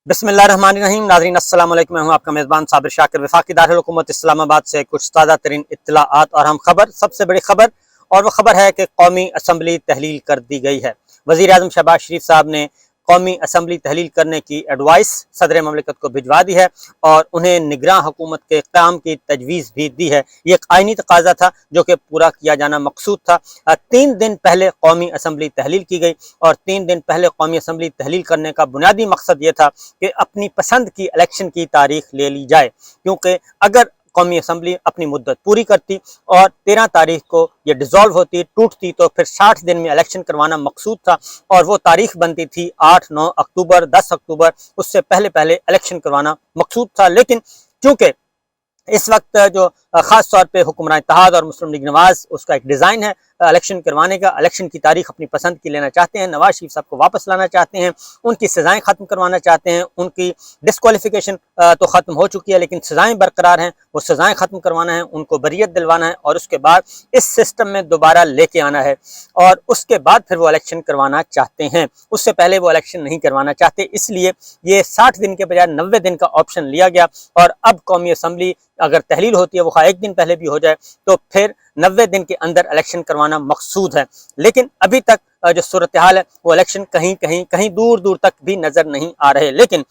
बिस्मिल्लाहिर्रहमानिर्रहीम। नाज़रीन अस्सलाम वालेकुम। मैं हूं आपका मेज़बान साबिर शाकिर। वफाकी दारुल हुकूमत इस्लामाबाद से कुछ ताज़ा तरीन इत्तलाआत और हम खबर। सबसे बड़ी खबर और वो खबर है कि कौमी असम्बली तहलील कर दी गई है। वज़ीर आज़म शहबाज शरीफ साहब ने कौमी असम्बली तहलील करने की एडवाइस सदर ममलिकत को भिजवा दी है और उन्हें निगरान हुकूमत के क़याम की तजवीज़ भी दी है। ये एक आइनी तकाजा था जो कि पूरा किया जाना मकसूद था। 3 दिन पहले कौमी असम्बली तहलील की गई और 3 दिन पहले कौमी असम्बली तहलील करने का बुनियादी मकसद ये था कि अपनी पसंद की इलेक्शन की तारीख ले ली जाए, क्योंकि अगर कौमी असम्बली अपनी मुद्दत पूरी करती और 13 तारीख को ये डिज़ोल्व होती, टूटती, तो फिर 60 दिन में इलेक्शन करवाना मकसूद था और वो तारीख बनती थी 8, 9 अक्टूबर, 10 अक्टूबर। उससे पहले पहले इलेक्शन करवाना मकसूद था। लेकिन चूँकि इस वक्त जो ख़ास तौर पे हुक्मरान इत्तेहाद और मुस्लिम लीग नवाज़ उसका एक डिज़ाइन है इलेक्शन करवाने का, इलेक्शन की तारीख अपनी पसंद की लेना चाहते हैं, नवाज शरीफ साहब को वापस लाना चाहते हैं, उनकी सज़ाएँ ख़त्म करवाना चाहते हैं, उनकी डिस्क्वालिफिकेशन तो ख़त्म हो चुकी है लेकिन सज़ाएँ बरकरार हैं, वो सज़ाएँ ख़त्म करवाना है, उनको बरियत दिलवाना है और उसके बाद इस सिस्टम में दोबारा लेके आना है और उसके बाद फिर वो इलेक्शन करवाना चाहते हैं। उससे पहले वो इलेक्शन नहीं करवाना चाहते, इसलिए ये 60 दिन के बजाय 90 दिन का ऑप्शन लिया गया और अब कौमी असम्बली अगर तहलील होती है वो एक दिन पहले भी हो जाए तो फिर 90 दिन के अंदर इलेक्शन करवाना मकसूद है। लेकिन अभी तक जो सूरत हाल है वो इलेक्शन कहीं दूर दूर तक भी नज़र नहीं आ रहे। लेकिन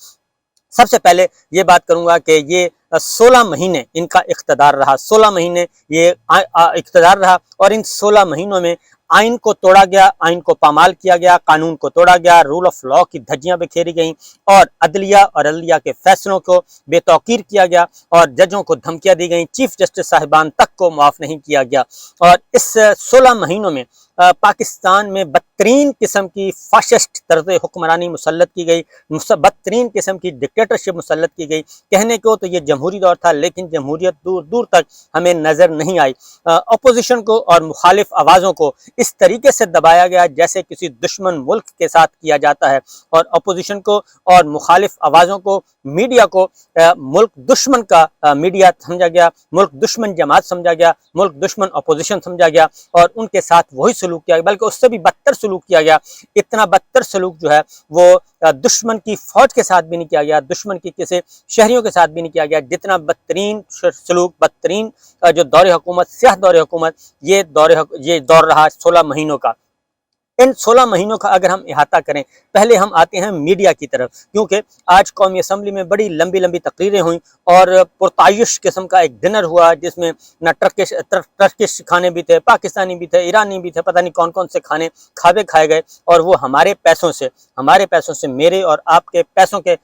सबसे पहले ये बात करूंगा कि ये 16 महीने इनका इख्तदार रहा, 16 महीने ये इख्तदार रहा और इन 16 महीनों में आइन को तोड़ा गया, आइन को पामाल किया गया, कानून को तोड़ा गया, रूल ऑफ लॉ की धज्जियां बिखेरी गईं और अदलिया और अदलिया के फैसलों को बेतौकीर किया गया और जजों को धमकियां दी गईं, चीफ जस्टिस साहिबान तक को माफ़ नहीं किया गया। और इस 16 महीनों में पाकिस्तान में बदतरीन किस्म की फाशिस्ट तर्ज हुक्मरानी मुसल्लत की गई, बदतरीन किस्म की डिक्टेटरशिप मुसल्लत की गई। कहने को तो ये जमहूरी दौर था लेकिन जमहूरियत दूर दूर तक हमें नज़र नहीं आई। अपोजिशन को और मुखालिफ आवाज़ों को इस तरीके से दबाया गया जैसे किसी दुश्मन मुल्क के साथ किया जाता है और अपोजिशन को और मुखालिफ आवाज़ों को, मीडिया को मुल्क दुश्मन का मीडिया समझा गया, मुल्क दुश्मन जमात समझा गया, मुल्क दुश्मन अपोजिशन समझा गया और उनके साथ वही सलूक किया गया, बल्कि उससे भी बदतर सलूक किया गया। इतना बदतर सलूक जो है वो दुश्मन की फौज के साथ भी नहीं किया गया, दुश्मन की किसी शहरियों के साथ भी नहीं किया गया। जितना बदतरीन सलूक, बदतरीन जो दौर हुकूमत, स्याह दौर हुकूमत, ये दौर रहा 16 महीनों का। इन 16 महीनों का अगर हम इहाता करें, पहले हम आते हैं मीडिया की तरफ, क्योंकि आज कौमी असम्बली में बड़ी लंबी लंबी तकरीरें हुई और पुरतायुश किस्म का एक डिनर हुआ जिसमें न टर्किश खाने भी थे, पाकिस्तानी भी थे, ईरानी भी थे, पता नहीं कौन कौन से खाने खाए गए और वो हमारे पैसों से, मेरे और आपके पैसों के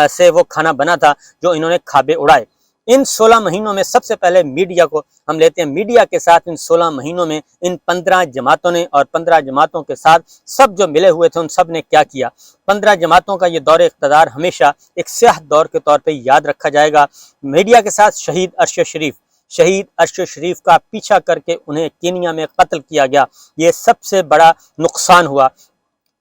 से वो खाना बना था जो इन्होंने खाबे उड़ाए। इन 16 महीनों में सबसे पहले मीडिया को हम लेते हैं। मीडिया के साथ इन 16 महीनों में इन 15 जमातों ने और 15 जमातों के साथ सब जो मिले हुए थे उन सब ने क्या किया। 15 जमातों का ये दौर इक़्तिदार हमेशा एक स्याह दौर के तौर पे याद रखा जाएगा। मीडिया के साथ शहीद अरशद शरीफ का पीछा करके उन्हें कीनिया में कत्ल किया गया, ये सबसे बड़ा नुकसान हुआ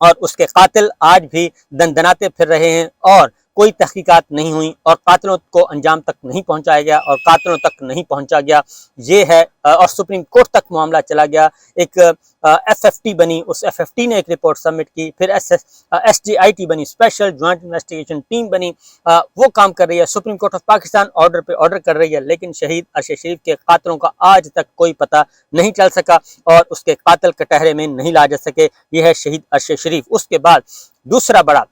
और उसके कातिल आज भी दंदनाते फिर रहे हैं और कोई तहकीकात नहीं हुई और कातिलों को अंजाम तक नहीं पहुंचाया गया और कातिलों तक नहीं पहुंचा गया। ये है और सुप्रीम कोर्ट तक मामला चला गया। एक FFT बनी, उस FFT ने एक रिपोर्ट सबमिट की, फिर SJIT बनी, स्पेशल ज्वाइंट इन्वेस्टिगेशन टीम बनी, वो काम कर रही है। Supreme court of Pakistan order पे ऑर्डर कर रही है, लेकिन शहीद अरशद शरीफ के कातिलों का आज तक कोई पता नहीं चल सका और उसके कातिल कटहरे में नहीं ला जा सके। ये है शहीद अरशद शरीफ। उसके बाद दूसरा बड़ा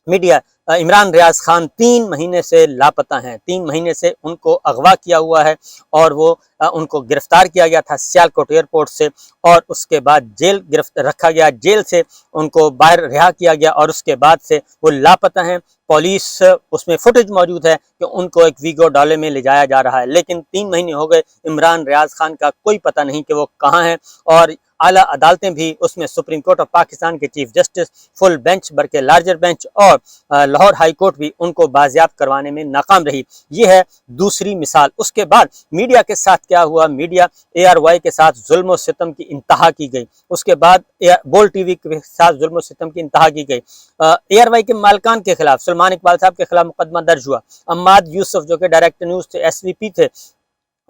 मीडिया, इमरान रियाज खान 3 महीने से लापता हैं, 3 महीने से उनको अगवा किया हुआ है और वो उनको गिरफ्तार किया गया था सियालकोट एयरपोर्ट से और उसके बाद जेल रखा गया, जेल से उनको बाहर रिहा किया गया और उसके बाद से वो लापता हैं। पुलिस, उसमें फुटेज मौजूद है कि उनको एक वीगो डॉले में ले जाया जा रहा है, लेकिन 3 महीने हो गए, इमरान रियाज खान का कोई पता नहीं कि वो कहाँ हैं और आला अदालतें भी, उसमें सुप्रीम कोर्ट ऑफ पाकिस्तान के चीफ जस्टिस, फुल बेंच बल्कि लार्जर बेंच और लाहौर हाई कोर्ट भी उनको बाजियाब करवाने में नाकाम रही। ये है दूसरी मिसाल। उसके बाद मीडिया के साथ क्या हुआ, मीडिया ARY के साथ जुल्म सितम की इंतहा की गई, उसके बाद बोल TV के साथ जुल्म सितम की इंतहा की गई। ARY के मालिकान के खिलाफ, सलमान इकबाल साहब के खिलाफ मुकदमा दर्ज हुआ, अम्माद यूसुफ जो कि डायरेक्टर न्यूज़ थे, SVP थे,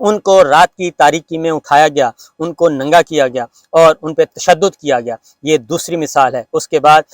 उनको रात की तारीकी में उठाया गया, उनको नंगा किया गया और उन पे तशद्दुद किया गया। ये दूसरी मिसाल है। उसके बाद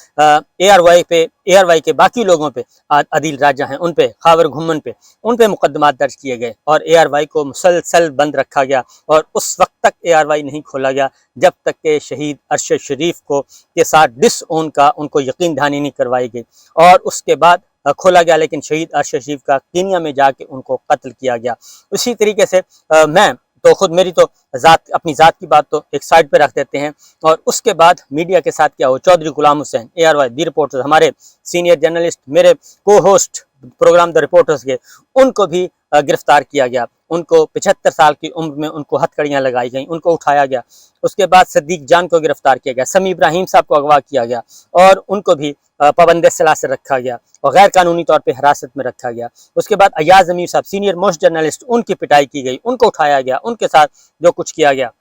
ARY के बाकी लोगों पे, आदिल राजा हैं उन पे, खावर घुम्मन पे, उन पे मुकदमात दर्ज किए गए और ARY को मुसलसल बंद रखा गया और उस वक्त तक ARY नहीं खोला गया जब तक कि शहीद अरशद शरीफ को के साथ डिसओन का उनको यकीन दहानी नहीं करवाई गई। और उसके बाद खोला गया, लेकिन शहीद अरशद शरीफ का कीनिया में जाके उनको कत्ल किया गया। उसी तरीके से मैं तो खुद मेरी तो अपनी ज़ात की बात तो एक साइड पे रख देते हैं और उसके बाद मीडिया के साथ क्या हो, चौधरी गुलाम हुसैन ARY दी रिपोर्टर्स, हमारे सीनियर जर्नलिस्ट, मेरे को होस्ट प्रोग्राम द रिपोर्टर्स के, उनको भी गिरफ्तार किया गया। उनको 75 साल की उम्र में उनको हथकड़ियाँ लगाई गई, उनको उठाया गया। उसके बाद सदीक जान को गिरफ्तार किया गया, समी इब्राहिम साहब को अगवा किया गया और उनको भी पाबंद सलाह से रखा गया और गैर कानूनी तौर पे हिरासत में रखा गया। उसके बाद अयाज अमीर साहब सीनियर मोस्ट जर्नलिस्ट, उनकी पिटाई की गई, उनको उठाया गया, उनके साथ जो कुछ किया गया।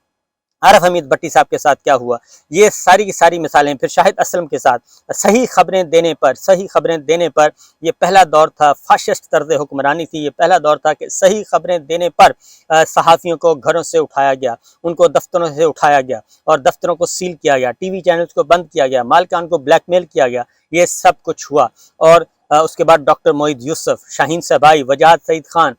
आरफ हमीद भट्टी साहब के साथ क्या हुआ, ये सारी की सारी मिसालें। फिर शाहिद असलम के साथ सही खबरें देने पर ये पहला दौर था, फाशिस्ट तर्ज हुक्मरानी थी। ये पहला दौर था कि सही खबरें देने पर सहाफ़ियों को घरों से उठाया गया, उनको दफ्तरों से उठाया गया और दफ्तरों को सील किया गया, TV चैनल्स को बंद किया गया, मालिकान को ब्लैकमेल किया गया। ये सब कुछ हुआ। और उसके बाद डॉक्टर मोईद यूसुफ, शाहीन सबाई, वजाहत सईद खान,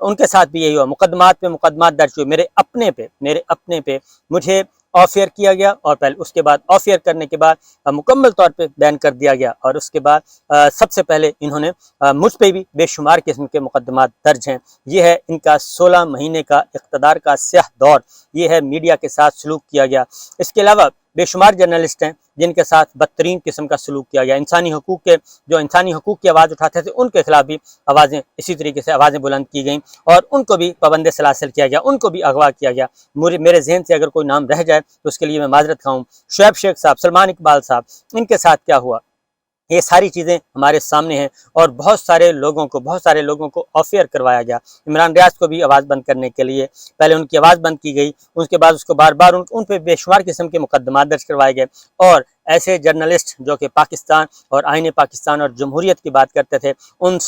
उनके साथ भी यही हुआ। मुकदमात पे मुकदमात दर्ज हुए। मेरे अपने पे मुझे ऑफ एयर किया गया और पहले उसके बाद ऑफ एयर करने के बाद मुकम्मल तौर पे बैन कर दिया गया और उसके बाद सबसे पहले इन्होंने मुझ पे भी बेशुमार किस्म के मुकदमात दर्ज हैं। ये है इनका 16 महीने का इक़्तिदार का स्याह दौर। ये है मीडिया के साथ सलूक किया गया। इसके अलावा बेशुमार जर्नलिस्ट हैं जिनके साथ बदतरीन किस्म का सलूक किया गया। इंसानी हकूक़ की आवाज़ उठाते थे, उनके खिलाफ भी आवाज़ें इसी तरीके से आवाज़ें बुलंद की गई और उनको भी पाबंद सलासिल किया गया, उनको भी अगवा किया गया। मेरे जहन से अगर कोई नाम रह जाए तो उसके लिए मैं माजरत खाऊँ। शुएब शेख साहब, सलमान इकबाल साहब, इनके साथ क्या हुआ, ये सारी चीज़ें हमारे सामने हैं और बहुत सारे लोगों को ऑफ एयर करवाया गया। इमरान रियाज को भी आवाज़ बंद करने के लिए पहले उनकी आवाज़ बंद की गई, उसके बाद उसको बार बार उन पे बेशुमार किस्म के मुकदमात दर्ज करवाए गए और ऐसे जर्नलिस्ट जो कि पाकिस्तान और आईने पाकिस्तान और जमहूरियत की बात करते थे, उन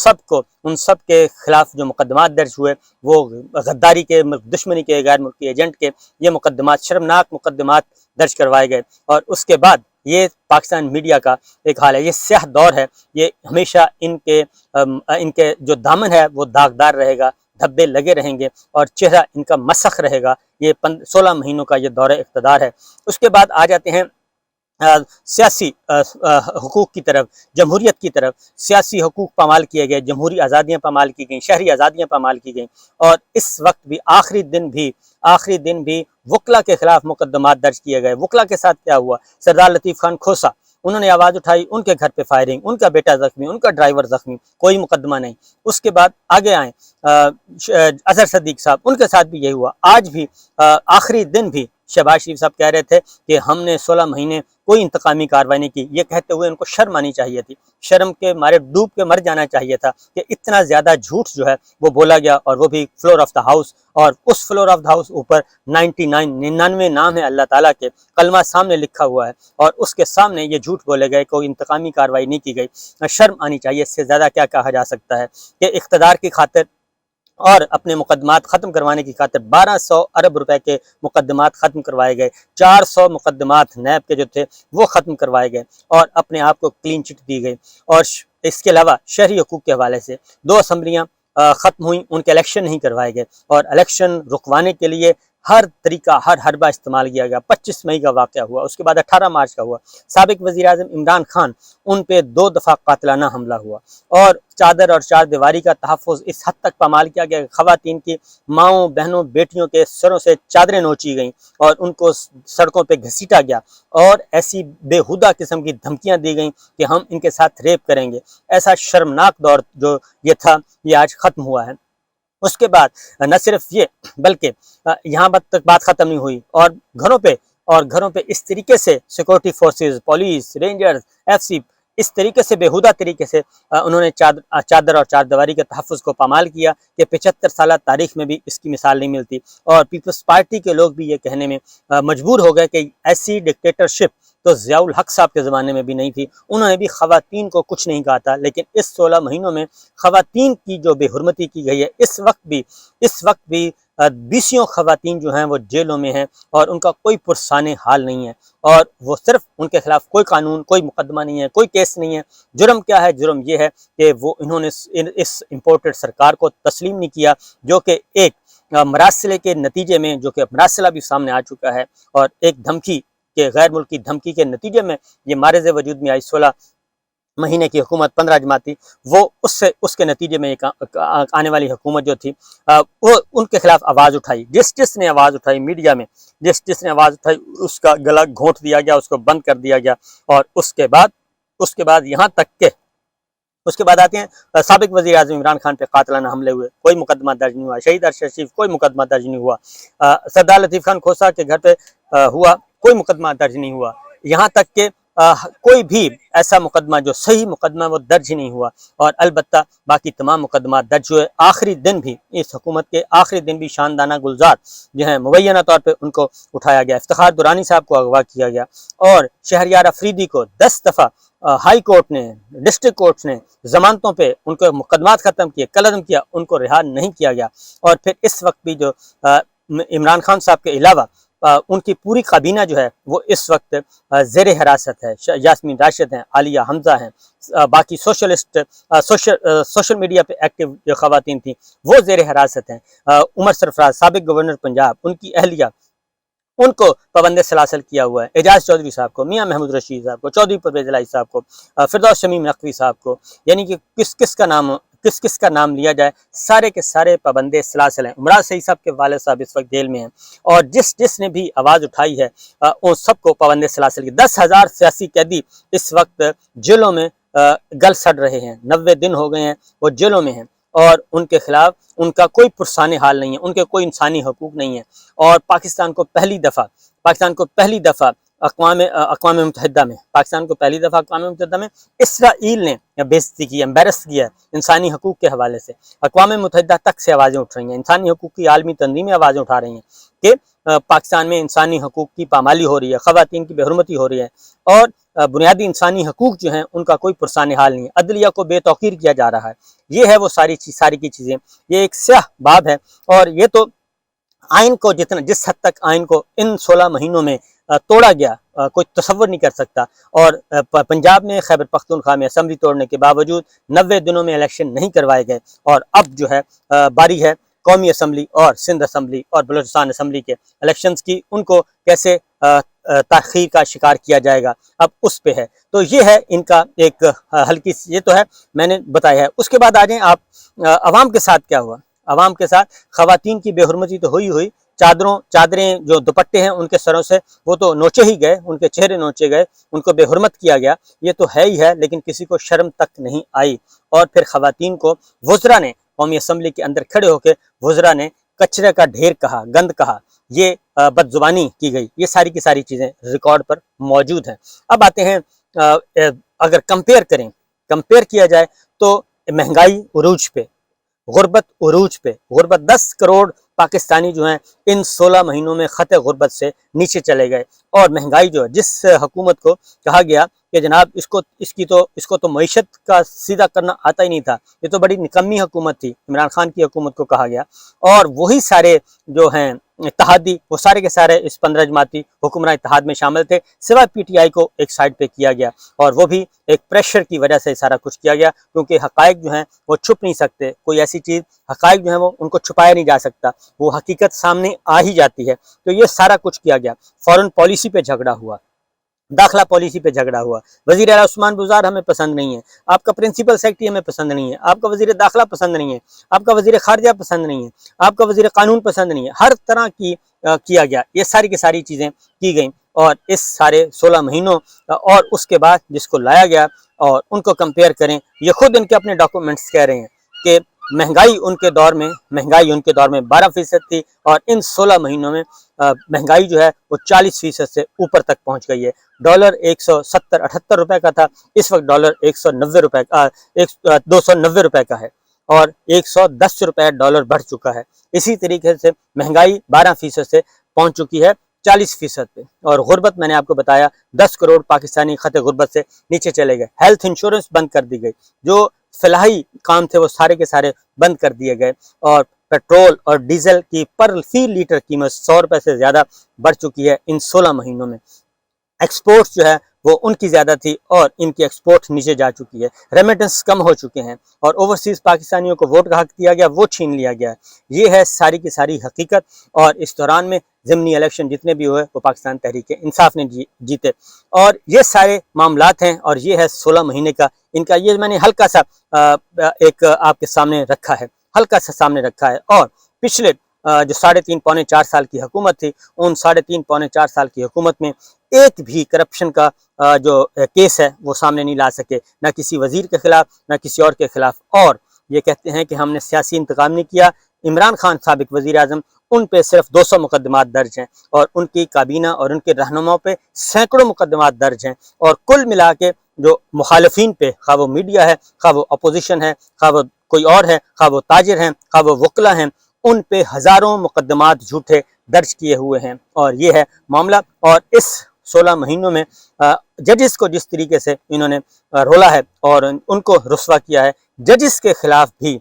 सब के खिलाफ जो मुकदमात दर्ज हुए वो गद्दारी के, दुश्मनी के, गैर मुल्की एजेंट के, ये मुकदमात, शर्मनाक मुकदमात दर्ज करवाए गए। और उसके बाद ये पाकिस्तान मीडिया का एक हाल है, ये स्याह दौर है। ये हमेशा इनके जो दामन है वो दागदार रहेगा, धब्बे लगे रहेंगे और चेहरा इनका मसख रहेगा। ये 16 महीनों का ये दौर इक़्तिदार है। उसके बाद आ जाते हैं सियासी हुकूक की तरफ, जमहूरियत की तरफ। सियासी हुकूक पामाल किए गए, जमहूरी आज़ादियाँ पामाल की गई, शहरी आज़ादियाँ पामाल की गई और इस वक्त भी आखिरी दिन भी वकला के खिलाफ मुकदमात दर्ज किए गए। वकला के साथ क्या हुआ, सरदार लतीफ़ खान खोसा, उन्होंने आवाज़ उठाई, उनके घर पे फायरिंग, उनका बेटा ज़ख्मी, उनका ड्राइवर ज़ख्मी, कोई मुकदमा नहीं। उसके बाद आगे आए अजहर सदीक साहब, उनके साथ भी यही हुआ। आज भी आखिरी दिन भी शहबाज शरीफ साहब कह रहे थे कि हमने 16 महीने कोई इंतकामी कार्रवाई नहीं की। ये कहते हुए उनको शर्म आनी चाहिए थी, शर्म के मारे डूब के मर जाना चाहिए था कि इतना ज़्यादा झूठ जो है वो बोला गया और वो भी फ्लोर ऑफ द हाउस। और उस फ्लोर ऑफ द हाउस ऊपर 99 नाम है अल्लाह ताला के, कलमा सामने लिखा हुआ है और उसके सामने ये झूठ बोले गए, कोई इंतकामी कार्रवाई नहीं की गई। शर्म आनी चाहिए, इससे ज़्यादा क्या कहा जा सकता है कि इक़्तिदार की खातिर और अपने मुकदमात ख़त्म करवाने की खातिर 1200 अरब रुपए के मुकदमात ख़त्म करवाए गए। 400 मुकदमात नैब के जो थे वो ख़त्म करवाए गए और अपने आप को क्लीन चिट दी गई। और इसके अलावा शहरी हकूक़ के हवाले से 2 असम्बलियाँ ख़त्म हुई, उनके इलेक्शन नहीं करवाए गए और इलेक्शन रुकवाने के लिए हर तरीका, हर हरबा इस्तेमाल किया गया। 25 मई का वाक़या हुआ, उसके बाद 18 मार्च का हुआ। साबिक वज़ीर आज़म इमरान खान, उन पे 2 दफ़ा कातिलाना हमला हुआ और चादर और चार दीवारी का तहफ़्फ़ुज़ इस हद तक पामाल किया गया कि ख़वातीन की माँओं, बहनों, बेटियों के सरों से चादरें नोची गईं और उनको सड़कों पे घसीटा गया और ऐसी बेहुदा किस्म की धमकियाँ दी गईं कि हम इनके साथ रेप करेंगे। ऐसा शर्मनाक दौर जो ये था, ये आज ख़त्म हुआ है। उसके बाद न सिर्फ ये बल्कि यहाँ तक बात ख़त्म नहीं हुई और घरों पे इस तरीके से security forces, police, rangers, FC इस तरीके से बेहुदा तरीके से उन्होंने चादर और चारदीवारी के तहफ़्फ़ुज़ को पामाल किया कि 75 साल तारीख़ में भी इसकी मिसाल नहीं मिलती। और पीपल्स पार्टी के लोग भी ये कहने में मजबूर हो गए कि ऐसी डिक्टेटरशिप تو ضیاء الحق صاحب کے زمانے میں بھی نہیں تھی، انہوں نے بھی خواتین کو کچھ نہیں کہا تھا، لیکن اس 16 مہینوں میں خواتین کی جو بے حرمتی کی گئی ہے، اس وقت بھی بیسیوں خواتین جو ہیں وہ جیلوں میں ہیں اور ان کا کوئی پرسان حال نہیں ہے، اور وہ صرف ان کے خلاف کوئی قانون، کوئی مقدمہ نہیں ہے، کوئی کیس نہیں ہے۔ جرم کیا ہے؟ جرم یہ ہے کہ وہ انہوں نے اس امپورٹڈ سرکار کو تسلیم نہیں کیا، جو کہ ایک مراسلے کے نتیجے میں، جو کہ مراسلہ بھی سامنے آ چکا ہے، اور ایک دھمکی کے، غیر ملکی دھمکی کے نتیجے میں یہ معرض وجود میں آئی 16 مہینے کی حکومت 15 جماعتی، وہ اس کے نتیجے میں ایک آنے والی حکومت جو تھی وہ ان کے خلاف آواز اٹھائی، جس نے آواز اٹھائی میڈیا میں، جس نے آواز اٹھائی اس کا گلا گھونٹ دیا گیا، اس کو بند کر دیا گیا، اور اس کے بعد یہاں تک کہ اس کے بعد آتے ہیں سابق وزیر اعظم عمران خان پہ قاتلانہ حملے ہوئے، کوئی مقدمہ درج نہیں ہوا، شہید ارشد شریف کوئی مقدمہ درج نہیں ہوا، سردار لطیف خان کھوسہ کے گھر پہ ہوا، کوئی مقدمہ درج نہیں ہوا، یہاں تک کہ کوئی بھی ایسا مقدمہ جو صحیح مقدمہ وہ درج ہی نہیں ہوا، اور البتہ باقی تمام مقدمات درج ہوئے۔ آخری دن بھی، اس حکومت کے آخری دن بھی شاندانہ گلزار جو ہیں مبینہ طور پہ ان کو اٹھایا گیا، افتخار درانی صاحب کو اغوا کیا گیا، اور شہریار افریدی کو 10 دفعہ ہائی کورٹ نے، ڈسٹرکٹ کورٹ نے ضمانتوں پہ ان کو مقدمات ختم کیے، قلعدم کیا، ان کو رہا نہیں کیا گیا، اور پھر اس وقت بھی جو عمران خان صاحب کے علاوہ ان کی پوری کابینہ جو ہے وہ اس وقت زیر حراست ہے، یاسمین راشد ہیں، عالیہ حمزہ ہیں، باقی سوشل میڈیا پہ ایکٹیو جو خواتین تھیں وہ زیر حراست ہیں، عمر سرفراز سابق گورنر پنجاب، ان کی اہلیہ، ان کو پابند سلاسل کیا ہوا ہے، اعجاز چودھری صاحب کو، میاں محمود رشید صاحب کو، چودھری پرویز الہی صاحب کو، فردوس شمیم نقوی صاحب کو، یعنی کہ کس کا نام لیا جائے، سارے کے سارے پابند سلاسل ہیں۔ عمران سعید صاحب کے والد صاحب اس وقت جیل میں ہیں، اور جس نے بھی آواز اٹھائی ہے ان سب کو پابند سلاسل کی 10,000 سیاسی قیدی اس وقت جیلوں میں گل سڑ رہے ہیں، 90 دن ہو گئے ہیں وہ جیلوں میں ہیں، اور ان کے خلاف ان کا کوئی پرسان حال نہیں ہے، ان کے کوئی انسانی حقوق نہیں ہے، اور پاکستان کو پہلی دفعہ اقوام متحدہ میں اسرائیل نے بےعزتی کی، امبیرس کیا ہے انسانی حقوق کے حوالے سے۔ اقوام متحدہ تک سے آوازیں اٹھ رہی ہیں، انسانی حقوق کی عالمی تنظیمیں آوازیں اٹھا رہی ہیں کہ پاکستان میں انسانی حقوق کی پامالی ہو رہی ہے، خواتین کی بے حرمتی ہو رہی ہے، اور بنیادی انسانی حقوق جو ہیں ان کا کوئی پرسان حال نہیں ہے، عدلیہ کو بے توقیر کیا جا رہا ہے۔ یہ ہے وہ ساری کی چیزیں، یہ ایک سیاہ باب ہے، اور یہ تو آئین کو جس حد تک آئین کو ان 16 مہینوں میں توڑا گیا کوئی تصور نہیں کر سکتا، اور پنجاب میں خیبر پختونخوا میں اسمبلی توڑنے کے باوجود 90 دنوں میں الیکشن نہیں کروائے گئے، اور اب جو ہے باری ہے قومی اسمبلی اور سندھ اسمبلی اور بلوچستان اسمبلی کے الیکشنز کی، ان کو کیسے تاخیر کا شکار کیا جائے گا، اب اس پہ ہے۔ تو یہ ہے ان کا ایک ہلکی سی، یہ تو ہے میں نے بتایا ہے۔ اس کے بعد آ جائیں آپ، عوام کے ساتھ کیا ہوا؟ عوام کے ساتھ خواتین کی بے حرمتی تو ہوئی، چادریں جو دوپٹے ہیں ان کے سروں سے وہ تو نوچے ہی گئے، ان کے چہرے نوچے گئے، ان کو بے حرمت کیا گیا، یہ تو ہے ہی ہے، لیکن کسی کو شرم تک نہیں آئی، اور پھر خواتین کو وزراء نے قومی اسمبلی کے اندر کھڑے ہو کے وزراء نے کچرے کا ڈھیر کہا، گند کہا، یہ بد زبانی کی گئی، یہ ساری کی ساری چیزیں ریکارڈ پر موجود ہیں۔ اب آتے ہیں، اگر کمپیئر کیا جائے تو مہنگائی عروج پہ، غربت 10 کروڑ پاکستانی جو ہیں ان 16 مہینوں میں خط غربت سے نیچے چلے گئے، اور مہنگائی جو ہے، جس حکومت کو کہا گیا کہ جناب اس کو تو معیشت کا سیدھا کرنا آتا ہی نہیں تھا، یہ تو بڑی نکمی حکومت تھی، عمران خان کی حکومت کو کہا گیا، اور وہی سارے جو ہیں اتحادی، وہ سارے کے سارے اس 15 جماعتی حکمراں اتحاد میں شامل تھے، سوائے پی ٹی آئی کو ایک سائڈ پہ کیا گیا، اور وہ بھی ایک پریشر کی وجہ سے سارا کچھ کیا گیا، کیونکہ حقائق جو ہیں وہ چھپ نہیں سکتے، کوئی ایسی چیز، حقائق جو ہیں وہ ان کو چھپایا نہیں جا سکتا، وہ حقیقت سامنے آ ہی جاتی ہے۔ تو یہ سارا کچھ کیا گیا، فورن پالیسی پہ جھگڑا ہوا، داخلہ پالیسی پہ جھگڑا ہوا، وزیر اعلیٰ عثمان بزدار ہمیں پسند نہیں ہے، آپ کا پرنسپل سیکرٹری ہمیں پسند نہیں ہے، آپ کا وزیر داخلہ پسند نہیں ہے، آپ کا وزیر خارجہ پسند نہیں ہے، آپ کا وزیر قانون پسند نہیں ہے، ہر طرح کی کیا گیا، یہ ساری کی ساری چیزیں کی گئیں، اور اس سارے 16 مہینوں اور اس کے بعد جس کو لایا گیا، اور ان کو کمپیئر کریں، یہ خود ان کے اپنے ڈاکومنٹس کہہ رہے ہیں کہ مہنگائی ان کے دور میں 12% تھی، اور ان 16 مہینوں میں مہنگائی جو ہے وہ 40% سے اوپر تک پہنچ گئی ہے۔ ڈالر 170-78 روپے کا تھا، اس وقت ڈالر 290 روپے کا ہے، اور 110 روپے ڈالر بڑھ چکا ہے۔ اسی طریقے سے مہنگائی 12% سے پہنچ چکی ہے 40% पे। और गुर्बत मैंने आपको बताया 10 करोड़ पाकिस्तानी खत गुर्बत से नीचे चले गए। हेल्थ इंश्योरेंस बंद कर दी गई, जो फलाही काम थे वो सारे के सारे बंद कर दिए गए। और पेट्रोल और डीजल की पर फी लीटर कीमत 100 रुपये से ज़्यादा बढ़ चुकी है इन 16 महीनों में। एक्सपोर्ट्स जो है वो उनकी ज़्यादा थी और इनकी एक्सपोर्ट नीचे जा चुकी है। रेमिटेंस कम हो चुके हैं और ओवरसीज़ पाकिस्तानियों को वोट का हक दिया गया, वो छीन लिया गया है। ये है सारी की सारी हकीकत। और इस दौरान में ज़िमनी इलेक्शन जितने भी हुए वो पाकिस्तान तहरीक इंसाफ ने जीते। और ये सारे मामलात हैं और ये है 16 महीने का इनका। ये मैंने हल्का सा एक आपके सामने रखा है, हल्का सा सामने रखा है। और पिछले जो 3.5 पौने 4 साल की हुकूमत थी, उन 3.5 पौने 4 साल की हुकूमत में एक भी करप्शन का जो केस है वो सामने नहीं ला सके, ना किसी वजीर के खिलाफ ना किसी और के खिलाफ। और ये कहते हैं कि हमने सियासी इंतकाम नहीं किया। इमरान खान साबिक वजीर आज़म, उन पे सिर्फ 200 मुकदमात दर्ज हैं और उनकी काबीना और उनके रहनुमाओं पे सैकड़ों मुकदमात दर्ज हैं। और कुल मिला के जो मुखालिफिन पे, खा वो मीडिया है, खा वो अपोजिशन है, खा वो कोई और है, खा वो ताजिर हैं, खा वो वकला हैं, उन पे हज़ारों मुकदमात झूठे दर्ज किए हुए हैं। और ये है मामला। और इस 16 महीनों में जजेस को जिस तरीके से इन्होंने रोला है और उनको रुस्वा किया है, जजेस के खिलाफ भी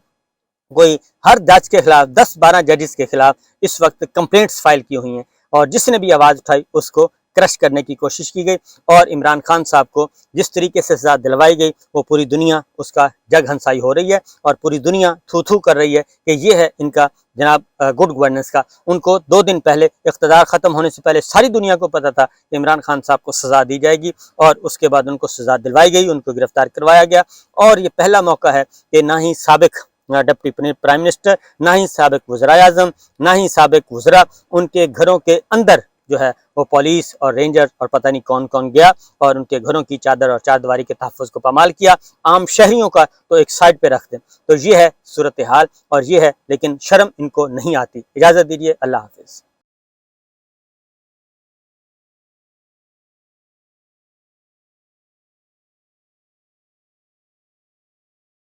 कोई हर जज के खिलाफ 10-12 जजेस के खिलाफ इस वक्त कंप्लेंट्स फाइल की हुई हैं और जिसने भी आवाज़ उठाई उसको क्रश करने की कोशिश की गई। और इमरान खान साहब को जिस तरीके से सज़ा दिलवाई गई वो पूरी दुनिया उसका जग हंसाई हो रही है और पूरी दुनिया थू थू कर रही है कि ये है इनका जनाब गुड गवर्नेंस का। उनको 2 दिन पहले इख्तिदार ख़त्म होने से पहले सारी दुनिया को पता था कि इमरान खान साहब को सज़ा दी जाएगी और उसके बाद उनको सज़ा दिलवाई गई, उनको गिरफ्तार करवाया गया। और ये पहला मौका है कि ना ही साबिक डिप्टी प्राइम मिनिस्टर, ना ही साबिक वज़ीर आज़म, ना ही साबिक वज़रा, उनके घरों के अंदर जो है वो पुलिस और रेंजर और पता नहीं कौन कौन गया और उनके घरों की चादर और चारदीवारी के तहफ़्फ़ुज़ को पामाल किया। आम शहरियों का तो एक साइड पे रख दें। तो ये है सूरत हाल और ये है, लेकिन शर्म इनको नहीं आती। इजाज़त दीजिए, अल्लाह हाफ़िज़।